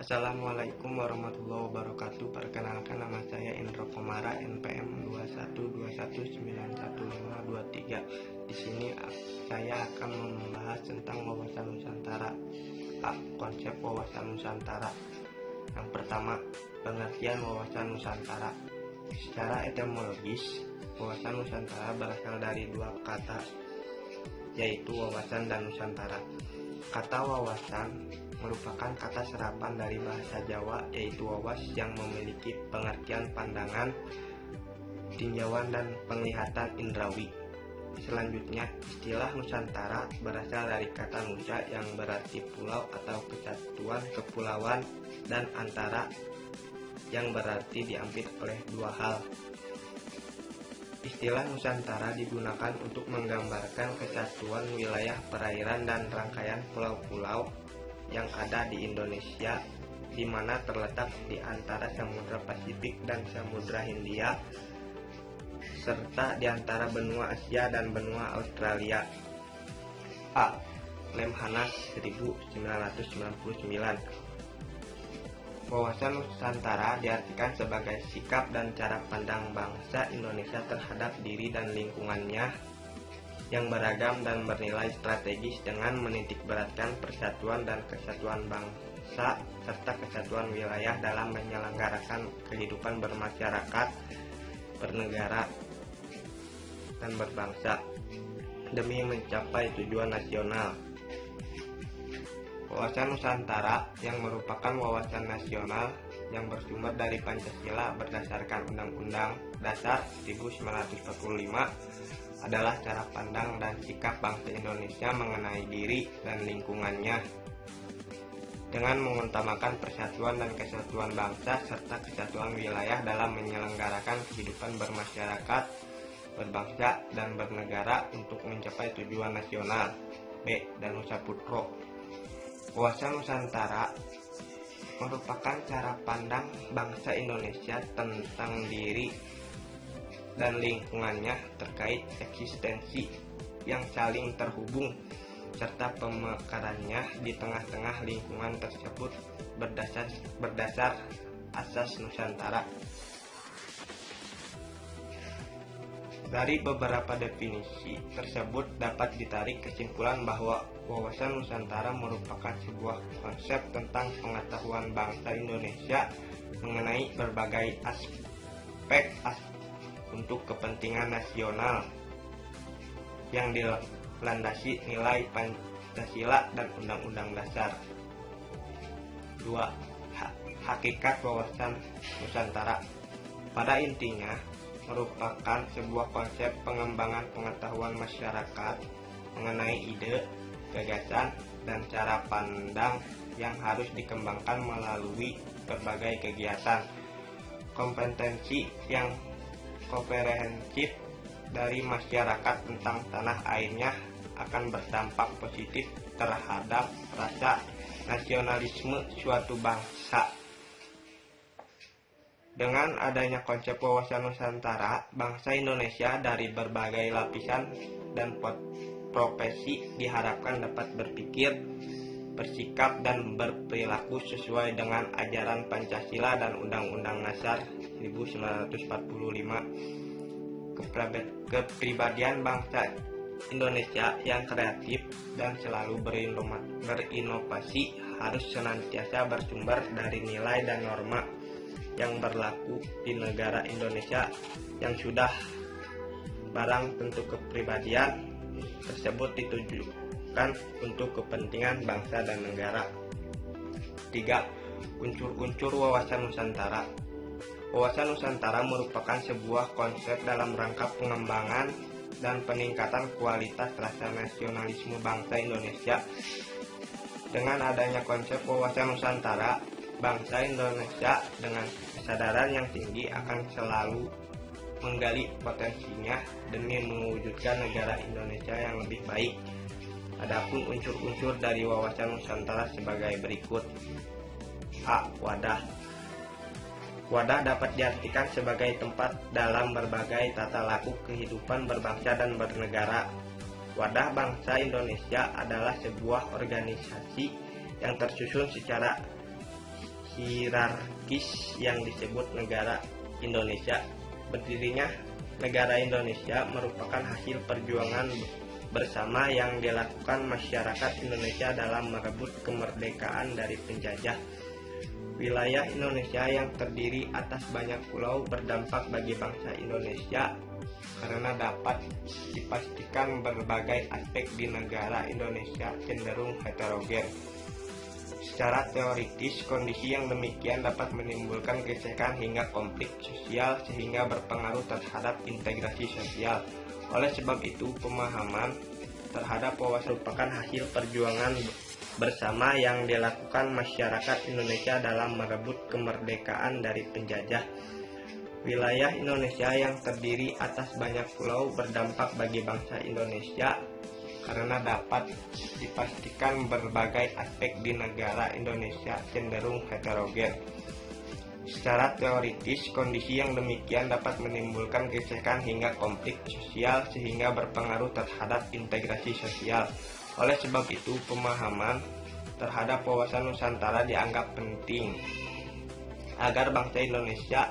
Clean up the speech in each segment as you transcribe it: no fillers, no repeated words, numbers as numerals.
Assalamualaikum warahmatullahi wabarakatuh. Perkenalkan, nama saya Indro Komara, NPM 212191523. Di sini saya akan membahas tentang wawasan Nusantara. Konsep wawasan Nusantara. Yang pertama, pengertian wawasan Nusantara. Secara etimologis, wawasan Nusantara berasal dari dua kata, yaitu wawasan dan Nusantara. Kata wawasan merupakan kata serapan dari bahasa Jawa, yaitu wawas, yang memiliki pengertian pandangan, tinjauan, dan penglihatan indrawi. Selanjutnya, istilah Nusantara berasal dari kata nusa yang berarti pulau atau kesatuan kepulauan, dan antara yang berarti diambil oleh dua hal. Istilah Nusantara digunakan untuk menggambarkan kesatuan wilayah perairan dan rangkaian pulau-pulau yang ada di Indonesia, di mana terletak di antara Samudra Pasifik dan Samudra Hindia, serta di antara benua Asia dan benua Australia. Lemhanas 1999. Wawasan Nusantara diartikan sebagai sikap dan cara pandang bangsa Indonesia terhadap diri dan lingkungannya yang beragam dan bernilai strategis, dengan menitikberatkan persatuan dan kesatuan bangsa serta kesatuan wilayah dalam menyelenggarakan kehidupan bermasyarakat, bernegara, dan berbangsa demi mencapai tujuan nasional. Wawasan Nusantara yang merupakan wawasan nasional yang bersumber dari Pancasila berdasarkan Undang-Undang Dasar 1945 adalah cara pandang dan sikap bangsa Indonesia mengenai diri dan lingkungannya, dengan mengutamakan persatuan dan kesatuan bangsa serta kesatuan wilayah dalam menyelenggarakan kehidupan bermasyarakat, berbangsa, dan bernegara untuk mencapai tujuan nasional. B. Danusa Putro. Wawasan Nusantara merupakan cara pandang bangsa Indonesia tentang diri dan lingkungannya terkait eksistensi yang saling terhubung serta pemekarannya di tengah-tengah lingkungan tersebut berdasar asas Nusantara. Dari beberapa definisi tersebut dapat ditarik kesimpulan bahwa wawasan Nusantara merupakan sebuah konsep tentang pengetahuan bangsa Indonesia mengenai berbagai aspek untuk kepentingan nasional yang dilandasi nilai Pancasila dan Undang-Undang Dasar. 2. Hakikat wawasan Nusantara. Pada intinya, merupakan sebuah konsep pengembangan pengetahuan masyarakat mengenai ide, gagasan, dan cara pandang yang harus dikembangkan melalui berbagai kegiatan kompetensi yang komprehensif dari masyarakat tentang tanah airnya akan berdampak positif terhadap rasa nasionalisme suatu bangsa. Dengan adanya konsep wawasan Nusantara, bangsa Indonesia dari berbagai lapisan dan profesi diharapkan dapat berpikir, bersikap, dan berperilaku sesuai dengan ajaran Pancasila dan Undang-Undang Dasar 1945. Kepribadian bangsa Indonesia yang kreatif dan selalu berinovasi harus senantiasa bersumber dari nilai dan norma yang berlaku di negara Indonesia yang sudah barang tentu kepribadian tersebut ditujukan untuk kepentingan bangsa dan negara. 3. Unsur-unsur wawasan Nusantara. Wawasan Nusantara merupakan sebuah konsep dalam rangka pengembangan dan peningkatan kualitas rasa nasionalisme bangsa Indonesia. Dengan adanya konsep wawasan Nusantara, bangsa Indonesia dengan kesadaran yang tinggi akan selalu menggali potensinya demi mewujudkan negara Indonesia yang lebih baik. Adapun unsur-unsur dari wawasan Nusantara sebagai berikut. Wadah. Wadah dapat diartikan sebagai tempat dalam berbagai tata laku kehidupan berbangsa dan bernegara. Wadah Bangsa Indonesia adalah sebuah organisasi yang tersusun secara hierarkis yang disebut negara Indonesia. Berdirinya negara Indonesia merupakan hasil perjuangan bersama yang dilakukan masyarakat Indonesia dalam merebut kemerdekaan dari penjajah. Wilayah Indonesia yang terdiri atas banyak pulau berdampak bagi bangsa Indonesia karena dapat dipastikan berbagai aspek di negara Indonesia cenderung heterogen. Secara teoritis, kondisi yang demikian dapat menimbulkan gesekan hingga konflik sosial sehingga berpengaruh terhadap integrasi sosial. Oleh sebab itu, pemahaman terhadap wawasan merupakan hasil perjuangan bersama yang dilakukan masyarakat Indonesia dalam merebut kemerdekaan dari penjajah. Wilayah Indonesia yang terdiri atas banyak pulau berdampak bagi bangsa Indonesia karena dapat dipastikan berbagai aspek di negara Indonesia cenderung heterogen. Secara teoritis, kondisi yang demikian dapat menimbulkan gesekan hingga konflik sosial sehingga berpengaruh terhadap integrasi sosial. Oleh sebab itu, pemahaman terhadap wawasan Nusantara dianggap penting agar bangsa Indonesia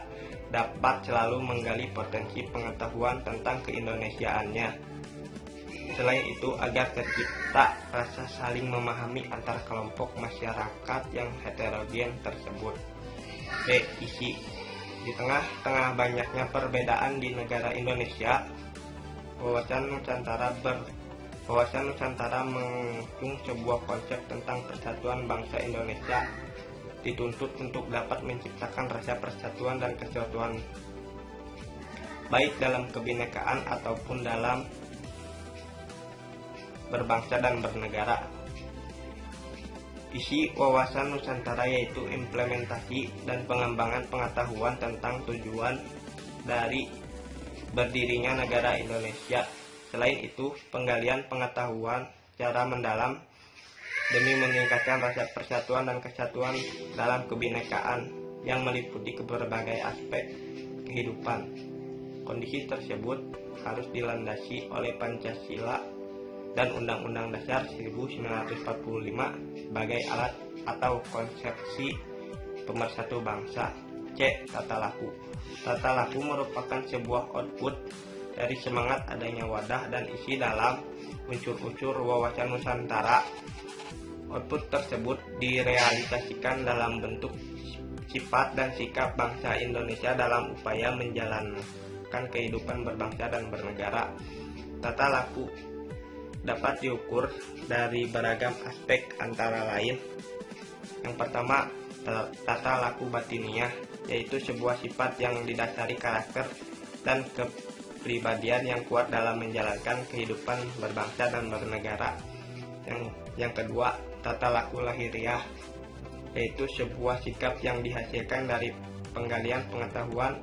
dapat selalu menggali potensi pengetahuan tentang keindonesiaannya. Selain itu, agar tercipta rasa saling memahami antar kelompok masyarakat yang heterogen tersebut. B. Isi. Di tengah-tengah banyaknya perbedaan di negara Indonesia, wawasan Nusantara mengusung sebuah konsep tentang persatuan bangsa Indonesia, dituntut untuk dapat menciptakan rasa persatuan dan kesatuan baik dalam kebinekaan ataupun dalam berbangsa dan bernegara. Isi wawasan Nusantara yaitu implementasi dan pengembangan pengetahuan tentang tujuan dari berdirinya negara Indonesia. Selain itu, penggalian pengetahuan secara mendalam demi meningkatkan rasa persatuan dan kesatuan dalam kebinekaan yang meliputi berbagai aspek kehidupan. Kondisi tersebut harus dilandasi oleh Pancasila dan Undang-Undang Dasar 1945 sebagai alat atau konsepsi pemersatu bangsa. C. Tata laku. Tata laku merupakan sebuah output dari semangat adanya wadah dan isi dalam unsur-unsur wawasan Nusantara. Output tersebut direalisasikan dalam bentuk sifat dan sikap bangsa Indonesia dalam upaya menjalankan kehidupan berbangsa dan bernegara. Tata laku dapat diukur dari beragam aspek antara lain. Yang pertama, tata laku batiniah, yaitu sebuah sifat yang didasari karakter dan kepribadian yang kuat dalam menjalankan kehidupan berbangsa dan bernegara. Yang kedua, tata laku lahiriah, yaitu sebuah sikap yang dihasilkan dari penggalian pengetahuan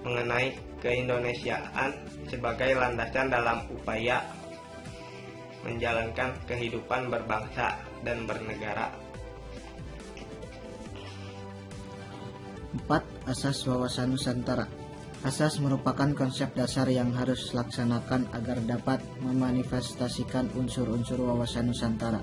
mengenai keindonesiaan sebagai landasan dalam upaya menjalankan kehidupan berbangsa dan bernegara. 4. Asas wawasan Nusantara. Asas merupakan konsep dasar yang harus dilaksanakan agar dapat memanifestasikan unsur-unsur wawasan Nusantara.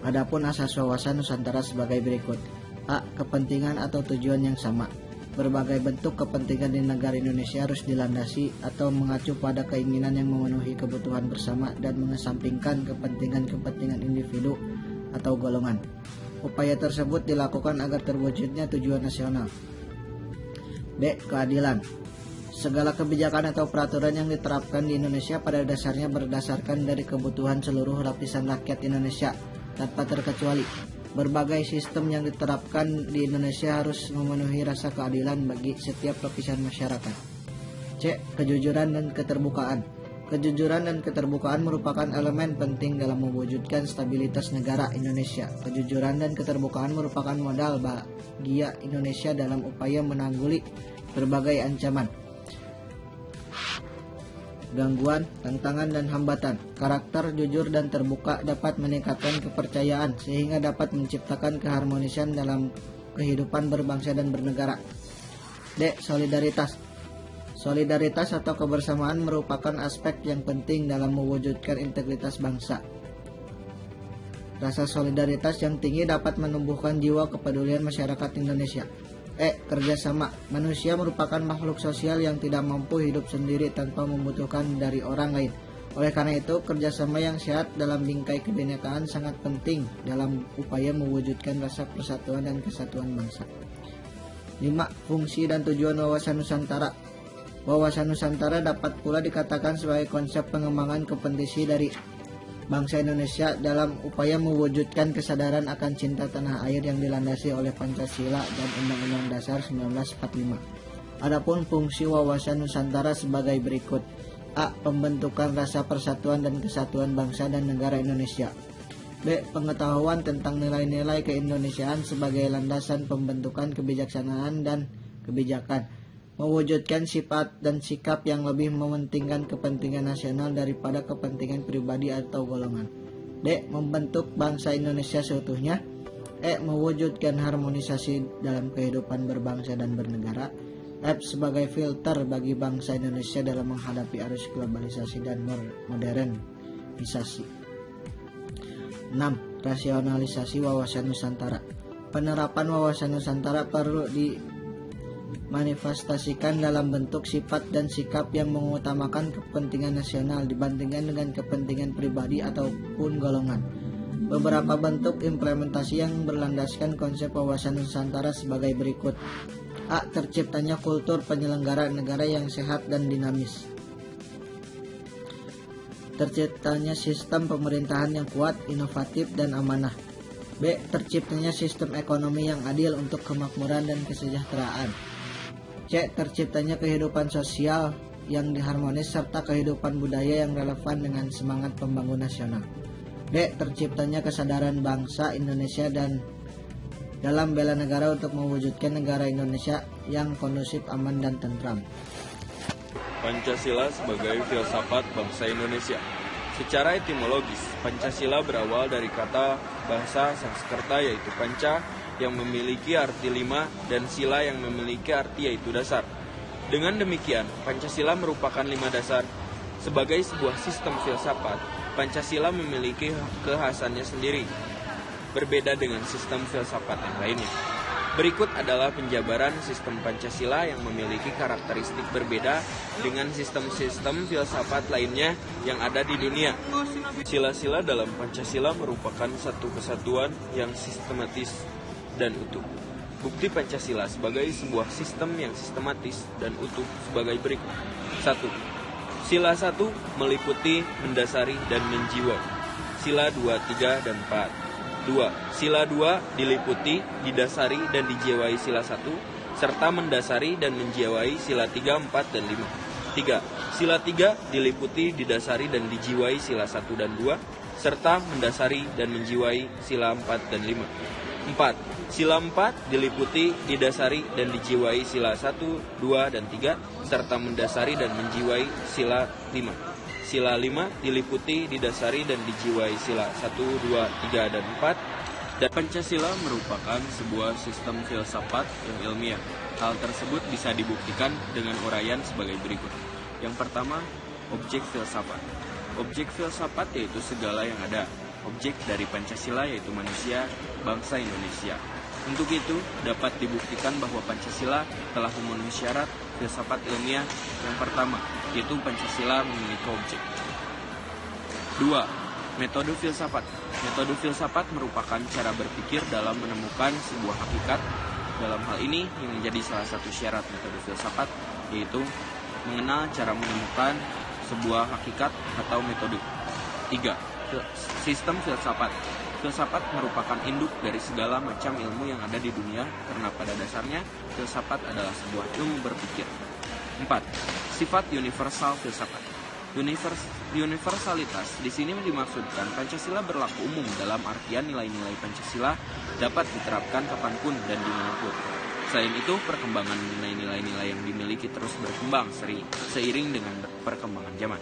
Adapun asas wawasan Nusantara sebagai berikut. A. Kepentingan atau tujuan yang sama. Berbagai bentuk kepentingan di negara Indonesia harus dilandasi atau mengacu pada keinginan yang memenuhi kebutuhan bersama dan mengesampingkan kepentingan-kepentingan individu atau golongan. Upaya tersebut dilakukan agar terwujudnya tujuan nasional. B. Keadilan. Segala kebijakan atau peraturan yang diterapkan di Indonesia pada dasarnya berdasarkan dari kebutuhan seluruh lapisan rakyat Indonesia tanpa terkecuali. Berbagai sistem yang diterapkan di Indonesia harus memenuhi rasa keadilan bagi setiap lapisan masyarakat. C. Kejujuran dan keterbukaan. Kejujuran dan keterbukaan merupakan elemen penting dalam mewujudkan stabilitas negara Indonesia. Kejujuran dan keterbukaan merupakan modal bagi Indonesia dalam upaya menanggulangi berbagai ancaman, gangguan, tantangan, dan hambatan. Karakter jujur dan terbuka dapat meningkatkan kepercayaan sehingga dapat menciptakan keharmonisan dalam kehidupan berbangsa dan bernegara. D. Solidaritas. Solidaritas atau kebersamaan merupakan aspek yang penting dalam mewujudkan integritas bangsa. Rasa solidaritas yang tinggi dapat menumbuhkan jiwa kepedulian masyarakat Indonesia. Kerjasama. Manusia merupakan makhluk sosial yang tidak mampu hidup sendiri tanpa membutuhkan dari orang lain. Oleh karena itu, kerjasama yang sehat dalam bingkai kebinekaan sangat penting dalam upaya mewujudkan rasa persatuan dan kesatuan bangsa. 5. Fungsi dan tujuan wawasan Nusantara. Wawasan Nusantara dapat pula dikatakan sebagai konsep pengembangan kompetensi dari bangsa Indonesia dalam upaya mewujudkan kesadaran akan cinta tanah air yang dilandasi oleh Pancasila dan Undang-Undang Dasar 1945. Adapun fungsi wawasan Nusantara sebagai berikut. A. Pembentukan rasa persatuan dan kesatuan bangsa dan negara Indonesia. B. Pengetahuan tentang nilai-nilai keindonesiaan sebagai landasan pembentukan kebijaksanaan dan kebijakan. Mewujudkan sifat dan sikap yang lebih mementingkan kepentingan nasional daripada kepentingan pribadi atau golongan. D. Membentuk bangsa Indonesia seutuhnya. E. Mewujudkan harmonisasi dalam kehidupan berbangsa dan bernegara. F. Sebagai filter bagi bangsa Indonesia dalam menghadapi arus globalisasi dan modernisasi. 6. Rasionalisasi wawasan Nusantara. Penerapan wawasan Nusantara perlu dimanifestasikan dalam bentuk sifat dan sikap yang mengutamakan kepentingan nasional dibandingkan dengan kepentingan pribadi ataupun golongan. Beberapa bentuk implementasi yang berlandaskan konsep wawasan Nusantara sebagai berikut. A. Terciptanya kultur penyelenggara negara yang sehat dan dinamis. Terciptanya sistem pemerintahan yang kuat, inovatif, dan amanah. B. Terciptanya sistem ekonomi yang adil untuk kemakmuran dan kesejahteraan. C. Terciptanya kehidupan sosial yang diharmonis serta kehidupan budaya yang relevan dengan semangat pembangunan nasional. D. Terciptanya kesadaran bangsa Indonesia dan dalam bela negara untuk mewujudkan negara Indonesia yang kondusif, aman, dan tentram. Pancasila sebagai filsafat bangsa Indonesia. Secara etimologis, Pancasila berawal dari kata bahasa Sanskerta yaitu panca yang memiliki arti 5 dan sila yang memiliki arti yaitu dasar. Dengan demikian, Pancasila merupakan 5 dasar. Sebagai sebuah sistem filsafat, Pancasila memiliki kekhasannya sendiri, berbeda dengan sistem filsafat yang lainnya. Berikut adalah penjabaran sistem Pancasila yang memiliki karakteristik berbeda dengan sistem-sistem filsafat lainnya yang ada di dunia. Sila-sila dalam Pancasila merupakan satu kesatuan yang sistematis dan utuh. Bukti Pancasila sebagai sebuah sistem yang sistematis dan utuh sebagai berikut. 1. Sila 1 meliputi, mendasari, dan menjiwai. Sila 2, 3, dan 4. 2. Sila 2 diliputi, didasari, dan dijiwai sila 1, serta mendasari dan menjiwai sila 3, 4, dan 5. 3. Sila 3 diliputi, didasari, dan dijiwai sila 1 dan 2, serta mendasari dan menjiwai sila 4 dan 5. 4. Sila 4 diliputi, didasari, dan dijiwai sila 1, 2, dan 3, serta mendasari dan menjiwai sila 5. Sila 5 diliputi, didasari, dan dijiwai sila 1, 2, 3, dan 4. Dan Pancasila merupakan sebuah sistem filsafat yang ilmiah. Hal tersebut bisa dibuktikan dengan uraian sebagai berikut. Yang pertama, objek filsafat. Objek filsafat yaitu segala yang ada. Objek dari Pancasila yaitu manusia, bangsa Indonesia. Untuk itu, dapat dibuktikan bahwa Pancasila telah memenuhi syarat filsafat ilmiah yang pertama, yaitu Pancasila memiliki objek. 2. Metode filsafat. Metode filsafat merupakan cara berpikir dalam menemukan sebuah hakikat. Dalam hal ini, yang menjadi salah satu syarat metode filsafat, yaitu mengenal cara menemukan sebuah hakikat atau metode. 3. Sistem filsafat. Filsafat merupakan induk dari segala macam ilmu yang ada di dunia karena pada dasarnya filsafat adalah sebuah ilmu berpikir. 4. Sifat universal filsafat. Universalitas di sini dimaksudkan Pancasila berlaku umum dalam artian nilai-nilai Pancasila dapat diterapkan kapanpun dan dimanapun. Selain itu, perkembangan nilai-nilai yang dimiliki terus berkembang seiring dengan perkembangan zaman.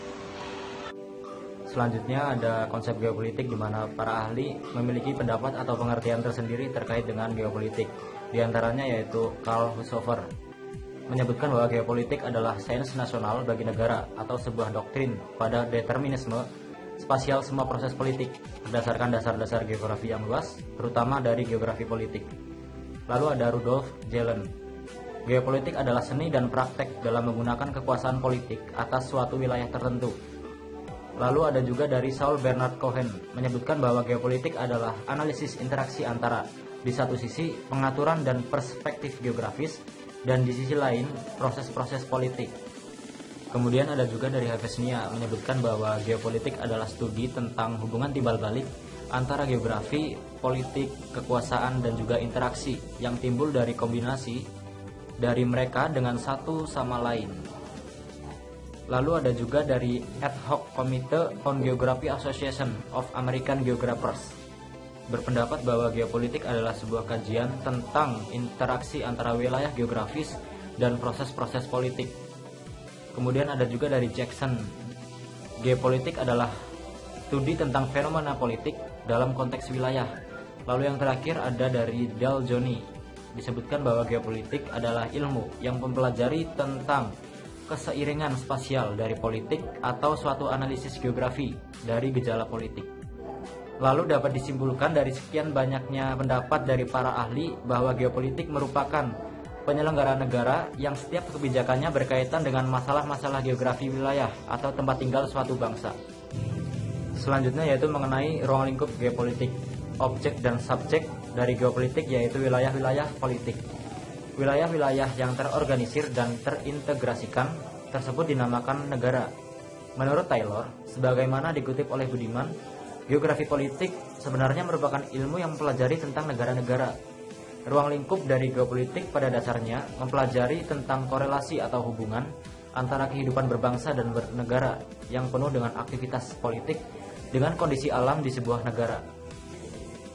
Selanjutnya ada konsep geopolitik di mana para ahli memiliki pendapat atau pengertian tersendiri terkait dengan geopolitik. Di antaranya yaitu Karl Husserl menyebutkan bahwa geopolitik adalah sains nasional bagi negara atau sebuah doktrin pada determinisme spasial semua proses politik berdasarkan dasar-dasar geografi yang luas, terutama dari geografi politik. Lalu ada Rudolf Jelen. Geopolitik adalah seni dan praktek dalam menggunakan kekuasaan politik atas suatu wilayah tertentu. Lalu ada juga dari Saul Bernard Cohen, menyebutkan bahwa geopolitik adalah analisis interaksi antara, di satu sisi, pengaturan dan perspektif geografis, dan di sisi lain, proses-proses politik. Kemudian ada juga dari Havesnia, menyebutkan bahwa geopolitik adalah studi tentang hubungan timbal balik antara geografi, politik, kekuasaan, dan juga interaksi yang timbul dari kombinasi dari mereka dengan satu sama lain. Lalu ada juga dari Ad Hoc Committee on Geography Association of American Geographers, berpendapat bahwa geopolitik adalah sebuah kajian tentang interaksi antara wilayah geografis dan proses-proses politik. Kemudian ada juga dari Jackson, geopolitik adalah studi tentang fenomena politik dalam konteks wilayah. Lalu yang terakhir ada dari Dal Joni, disebutkan bahwa geopolitik adalah ilmu yang mempelajari tentang keseiringan spasial dari politik atau suatu analisis geografi dari gejala politik. Lalu dapat disimpulkan dari sekian banyaknya pendapat dari para ahli bahwa geopolitik merupakan penyelenggara negara yang setiap kebijakannya berkaitan dengan masalah-masalah geografi wilayah atau tempat tinggal suatu bangsa. Selanjutnya yaitu mengenai ruang lingkup geopolitik. Objek dan subjek dari geopolitik yaitu wilayah-wilayah politik. Wilayah-wilayah yang terorganisir dan terintegrasikan tersebut dinamakan negara. Menurut Taylor, sebagaimana dikutip oleh Budiman, geografi politik sebenarnya merupakan ilmu yang mempelajari tentang negara-negara. Ruang lingkup dari geopolitik pada dasarnya mempelajari tentang korelasi atau hubungan antara kehidupan berbangsa dan bernegara yang penuh dengan aktivitas politik dengan kondisi alam di sebuah negara.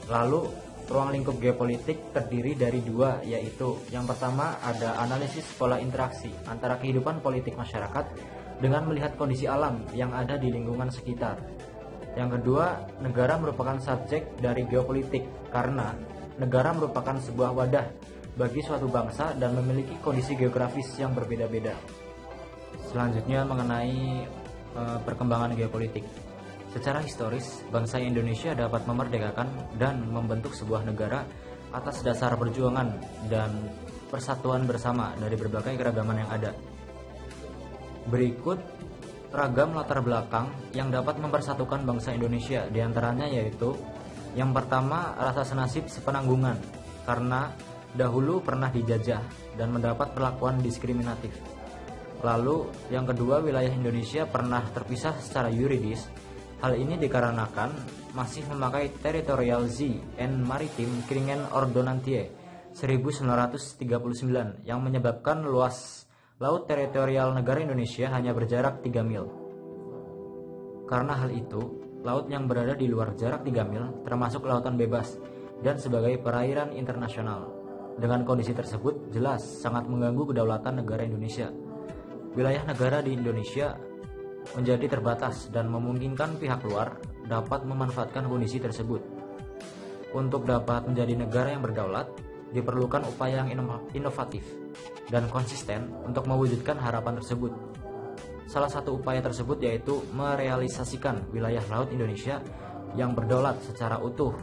Lalu, ruang lingkup geopolitik terdiri dari dua, yaitu yang pertama ada analisis pola interaksi antara kehidupan politik masyarakat dengan melihat kondisi alam yang ada di lingkungan sekitar. Yang kedua, negara merupakan subjek dari geopolitik karena negara merupakan sebuah wadah bagi suatu bangsa dan memiliki kondisi geografis yang berbeda-beda. Selanjutnya mengenai perkembangan geopolitik. Secara historis, bangsa Indonesia dapat memerdekakan dan membentuk sebuah negara atas dasar perjuangan dan persatuan bersama dari berbagai keragaman yang ada. Berikut ragam latar belakang yang dapat mempersatukan bangsa Indonesia, diantaranya yaitu yang pertama, rasa senasib sepenanggungan karena dahulu pernah dijajah dan mendapat perlakuan diskriminatif. Lalu yang kedua, wilayah Indonesia pernah terpisah secara yuridis. Hal ini dikarenakan masih memakai Territorial Sea and Maritime Kringen Ordonnantie 1939 yang menyebabkan luas laut teritorial negara Indonesia hanya berjarak 3 mil. Karena hal itu, laut yang berada di luar jarak 3 mil termasuk lautan bebas dan sebagai perairan internasional. Dengan kondisi tersebut jelas sangat mengganggu kedaulatan negara Indonesia. Wilayah negara di Indonesia menjadi terbatas dan memungkinkan pihak luar dapat memanfaatkan kondisi tersebut. Untuk dapat menjadi negara yang berdaulat, diperlukan upaya yang inovatif dan konsisten untuk mewujudkan harapan tersebut. Salah satu upaya tersebut yaitu merealisasikan wilayah laut Indonesia yang berdaulat secara utuh.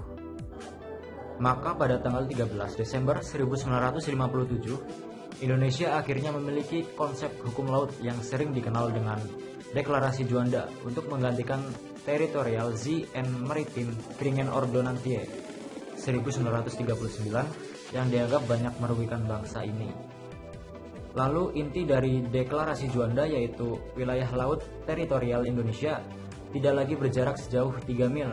Maka pada tanggal 13 Desember 1957, Indonesia akhirnya memiliki konsep hukum laut yang sering dikenal dengan Deklarasi Juanda untuk menggantikan Territorial Sea and Maritime Kringen Ordonnantie 1939 yang dianggap banyak merugikan bangsa ini. Lalu inti dari Deklarasi Juanda yaitu wilayah laut teritorial Indonesia tidak lagi berjarak sejauh 3 mil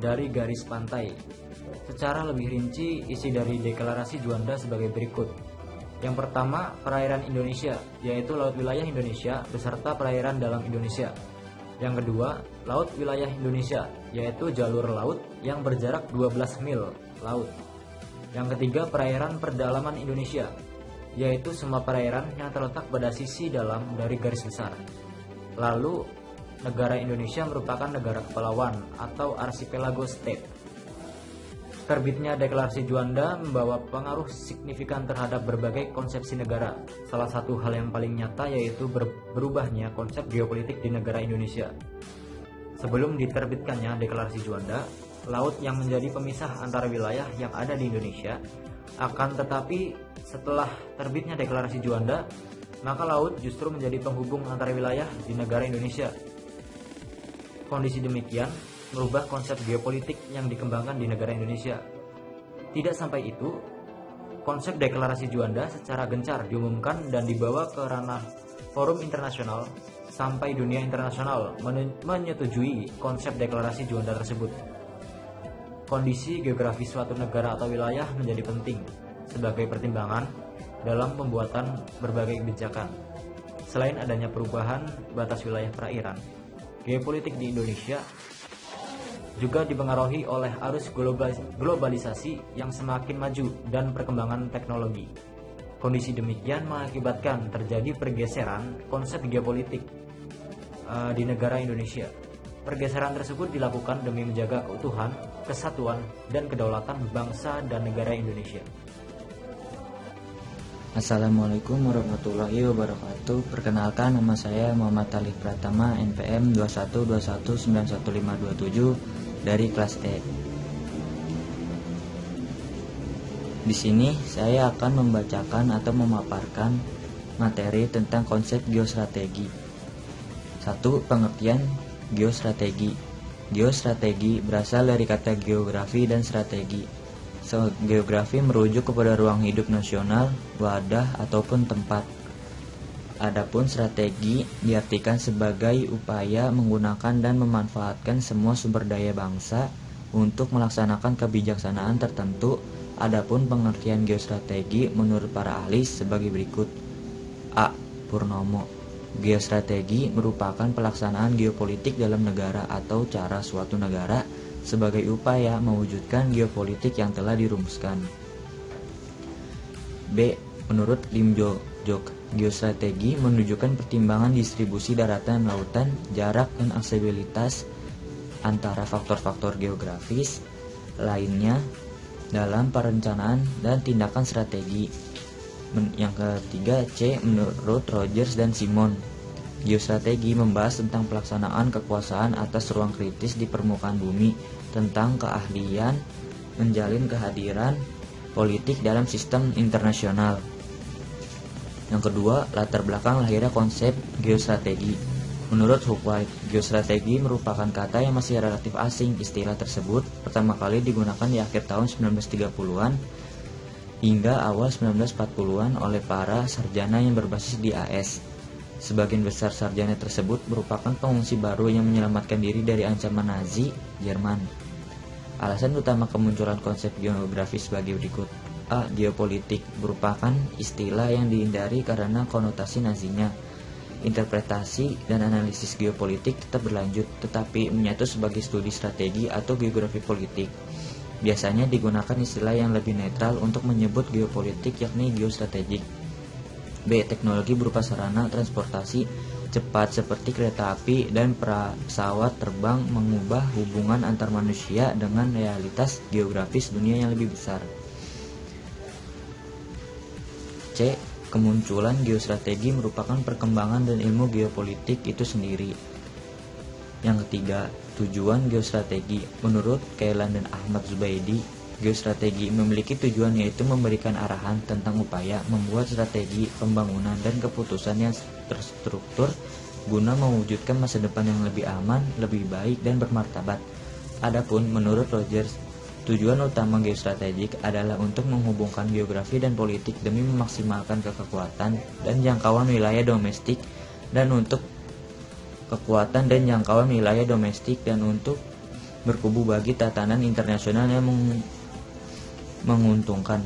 dari garis pantai. Secara lebih rinci, isi dari Deklarasi Juanda sebagai berikut. Yang pertama, perairan Indonesia, yaitu laut wilayah Indonesia beserta perairan dalam Indonesia. Yang kedua, laut wilayah Indonesia, yaitu jalur laut yang berjarak 12 mil laut. Yang ketiga, perairan perdalaman Indonesia, yaitu semua perairan yang terletak pada sisi dalam dari garis besar. Lalu, negara Indonesia merupakan negara kepulauan atau archipelago state. Terbitnya Deklarasi Juanda membawa pengaruh signifikan terhadap berbagai konsepsi negara. Salah satu hal yang paling nyata yaitu berubahnya konsep geopolitik di negara Indonesia. Sebelum diterbitkannya Deklarasi Juanda, laut yang menjadi pemisah antara wilayah yang ada di Indonesia. Akan tetapi setelah terbitnya Deklarasi Juanda, maka laut justru menjadi penghubung antara wilayah di negara Indonesia. Kondisi demikian merubah konsep geopolitik yang dikembangkan di negara Indonesia. Tidak sampai itu, konsep Deklarasi Juanda secara gencar diumumkan dan dibawa ke ranah forum internasional sampai dunia internasional menyetujui konsep Deklarasi Juanda tersebut. Kondisi geografis suatu negara atau wilayah menjadi penting sebagai pertimbangan dalam pembuatan berbagai kebijakan. Selain adanya perubahan batas wilayah perairan, geopolitik di Indonesia juga dipengaruhi oleh arus globalisasi yang semakin maju dan perkembangan teknologi. Kondisi demikian mengakibatkan terjadi pergeseran konsep geopolitik di negara Indonesia. Pergeseran tersebut dilakukan demi menjaga keutuhan, kesatuan, dan kedaulatan bangsa dan negara Indonesia. Assalamualaikum warahmatullahi wabarakatuh. Perkenalkan, nama saya Muhammad Talib Pratama, NPM 21219157 dari kelas E. Di sini saya akan membacakan atau memaparkan materi tentang konsep geostrategi. 1. Pengertian geostrategi. Geostrategi berasal dari kata geografi dan strategi. Geografi merujuk kepada ruang hidup nasional, wadah, ataupun tempat. Adapun strategi diartikan sebagai upaya menggunakan dan memanfaatkan semua sumber daya bangsa untuk melaksanakan kebijaksanaan tertentu. Adapun pengertian geostrategi menurut para ahli sebagai berikut. A. Purnomo. Geostrategi merupakan pelaksanaan geopolitik dalam negara atau cara suatu negara sebagai upaya mewujudkan geopolitik yang telah dirumuskan. B. Menurut Lim Jok, geostrategi menunjukkan pertimbangan distribusi daratan lautan, jarak dan aksesibilitas antara faktor-faktor geografis lainnya dalam perencanaan dan tindakan strategi. Yang ketiga, C. Menurut Rogers dan Simon, geostrategi membahas tentang pelaksanaan kekuasaan atas ruang kritis di permukaan bumi, tentang keahlian menjalin kehadiran politik dalam sistem internasional. Yang kedua, latar belakang lahirnya konsep geostrategi. Menurut Hugh White, geostrategi merupakan kata yang masih relatif asing. Istilah tersebut pertama kali digunakan di akhir tahun 1930-an hingga awal 1940-an oleh para sarjana yang berbasis di AS. Sebagian besar sarjana tersebut merupakan pengungsi baru yang menyelamatkan diri dari ancaman Nazi Jerman. Alasan utama kemunculan konsep geografi sebagai berikut. A. Geopolitik merupakan istilah yang dihindari karena konotasi Nazinya. Interpretasi dan analisis geopolitik tetap berlanjut, tetapi menyatu sebagai studi strategi atau geografi politik. Biasanya digunakan istilah yang lebih netral untuk menyebut geopolitik, yakni geostrategik. B. Teknologi berupa sarana transportasi cepat seperti kereta api dan pesawat terbang mengubah hubungan antar manusia dengan realitas geografis dunia yang lebih besar. C. Kemunculan geostrategi merupakan perkembangan dan ilmu geopolitik itu sendiri. Yang ketiga, tujuan geostrategi. Menurut Kailan dan Ahmad Zubaidi, geostrategi memiliki tujuan yaitu memberikan arahan tentang upaya membuat strategi pembangunan dan keputusan yang terstruktur guna mewujudkan masa depan yang lebih aman, lebih baik, dan bermartabat. Adapun menurut Rogers, tujuan utama geostrategik adalah untuk menghubungkan geografi dan politik demi memaksimalkan kekuatan dan jangkauan wilayah domestik dan untuk berkubu bagi tatanan internasional yang menguntungkan.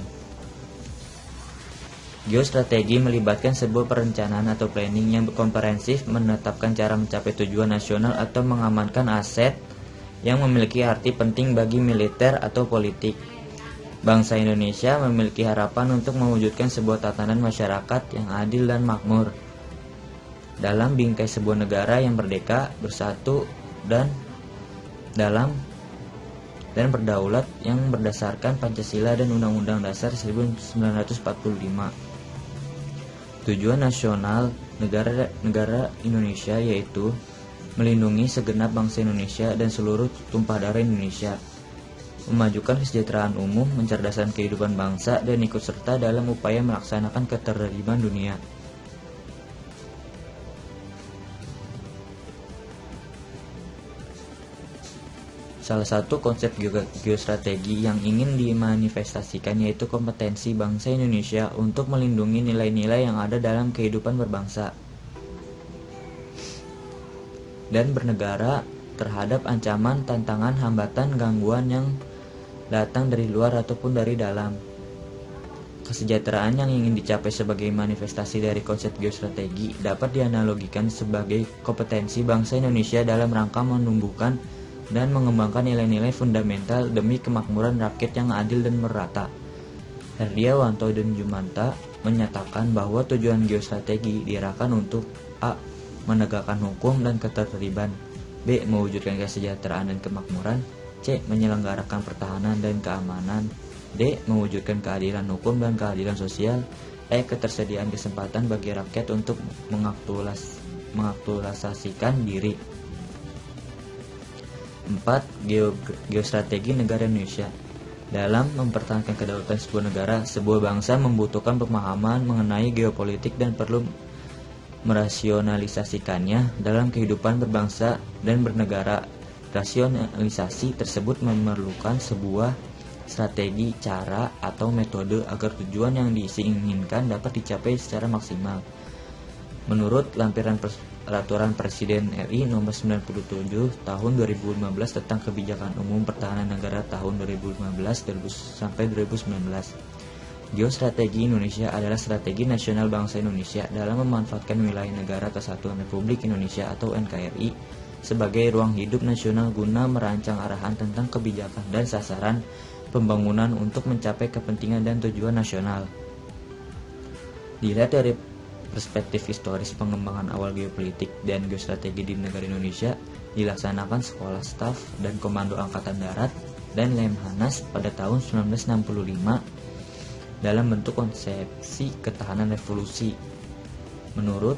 Geostrategi melibatkan sebuah perencanaan atau planning yang komprehensif, menetapkan cara mencapai tujuan nasional atau mengamankan aset yang memiliki arti penting bagi militer atau politik. Bangsa Indonesia memiliki harapan untuk mewujudkan sebuah tatanan masyarakat yang adil dan makmur dalam bingkai sebuah negara yang merdeka, bersatu, dan berdaulat yang berdasarkan Pancasila dan Undang-Undang Dasar 1945. Tujuan nasional negara Indonesia yaitu melindungi segenap bangsa Indonesia dan seluruh tumpah darah Indonesia, memajukan kesejahteraan umum, mencerdaskan kehidupan bangsa, dan ikut serta dalam upaya melaksanakan ketertiban dunia. Salah satu konsep geostrategi yang ingin dimanifestasikan yaitu kompetensi bangsa Indonesia untuk melindungi nilai-nilai yang ada dalam kehidupan berbangsa dan bernegara terhadap ancaman, tantangan, hambatan, gangguan yang datang dari luar ataupun dari dalam. Kesejahteraan yang ingin dicapai sebagai manifestasi dari konsep geostrategi dapat dianalogikan sebagai kompetensi bangsa Indonesia dalam rangka menumbuhkan dan mengembangkan nilai-nilai fundamental demi kemakmuran rakyat yang adil dan merata. Herdiawanto dan Jumanta menyatakan bahwa tujuan geostrategi diarahkan untuk A. menegakkan hukum dan ketertiban, B. mewujudkan kesejahteraan dan kemakmuran, C. menyelenggarakan pertahanan dan keamanan, D. mewujudkan keadilan hukum dan keadilan sosial, E. ketersediaan kesempatan bagi rakyat untuk mengaktualisasikan diri. 4. Geostrategi negara Indonesia. Dalam mempertahankan kedaulatan sebuah negara, sebuah bangsa membutuhkan pemahaman mengenai geopolitik dan perlu merasionalisasikannya dalam kehidupan berbangsa dan bernegara. Rasionalisasi tersebut memerlukan sebuah strategi, cara, atau metode agar tujuan yang diinginkan dapat dicapai secara maksimal. Menurut lampiran Peraturan Presiden RI Nomor 97 Tahun 2015 tentang Kebijakan Umum Pertahanan Negara Tahun 2015 sampai 2019, geostrategi Indonesia adalah strategi nasional bangsa Indonesia dalam memanfaatkan wilayah negara Kesatuan Republik Indonesia atau NKRI sebagai ruang hidup nasional guna merancang arahan tentang kebijakan dan sasaran pembangunan untuk mencapai kepentingan dan tujuan nasional. Dilihat dari perspektif historis, pengembangan awal geopolitik dan geostrategi di negara Indonesia dilaksanakan Sekolah Staf dan Komando Angkatan Darat dan Lemhanas pada tahun 1965 dalam bentuk konsepsi ketahanan revolusi. Menurut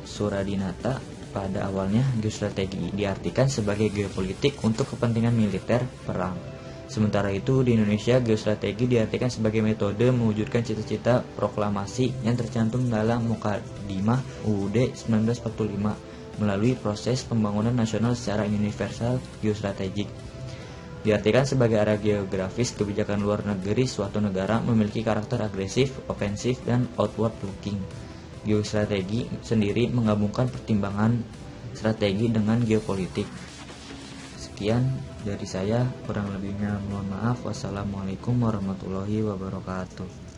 Suradinata, pada awalnya geostrategi diartikan sebagai geopolitik untuk kepentingan militer perang. Sementara itu, di Indonesia, geostrategi diartikan sebagai metode mewujudkan cita-cita proklamasi yang tercantum dalam Mukadimah UUD 1945 melalui proses pembangunan nasional secara universal geostrategik. Diartikan sebagai area geografis kebijakan luar negeri suatu negara memiliki karakter agresif, ofensif, dan outward looking. Geostrategi sendiri menggabungkan pertimbangan strategi dengan geopolitik. Sekian dari saya, kurang lebihnya mohon maaf. Wassalamualaikum warahmatullahi wabarakatuh.